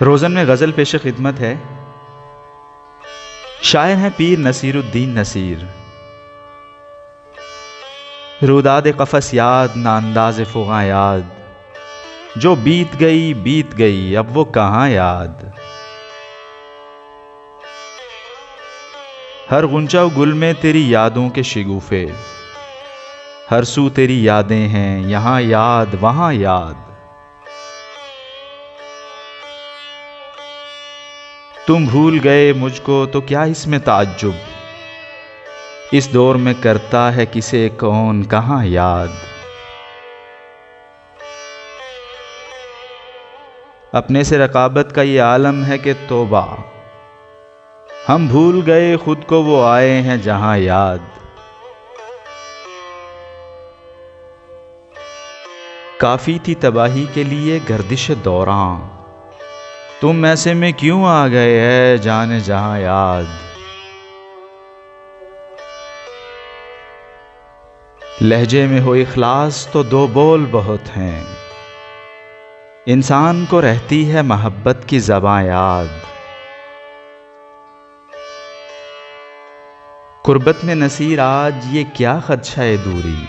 روزن میں غزل پیش خدمت ہے۔ شاعر ہیں پیر نصیر الدین نصیر۔ روداد قفس یاد نہ انداز فغاں یاد، جو بیت گئی اب وہ کہاں یاد۔ ہر غنچہ و گل میں تیری یادوں کے شگوفے، ہر سو تیری یادیں ہیں، یہاں یاد وہاں یاد۔ تم بھول گئے مجھ کو تو کیا اس میں تعجب، اس دور میں کرتا ہے کسے کون کہاں یاد۔ اپنے سے رقابت کا یہ عالم ہے کہ توبہ، ہم بھول گئے خود کو وہ آئے ہیں جہاں یاد۔ کافی تھی تباہی کے لیے گردش دوراں، تم ایسے میں کیوں آ گئے ہے جانے جہاں یاد۔ لہجے میں ہو اخلاص تو دو بول بہت ہیں، انسان کو رہتی ہے محبت کی زباں یاد۔ قربت میں نصیر آج یہ کیا خدشہ دوری،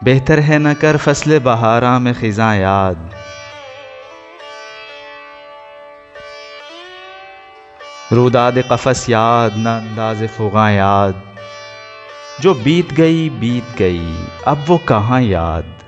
بہتر ہے نہ کر فصل بہاراں میں خزاں یاد۔ روداد قفس یاد نہ انداز فغاں یاد، جو بیت گئی اب وہ کہاں یاد۔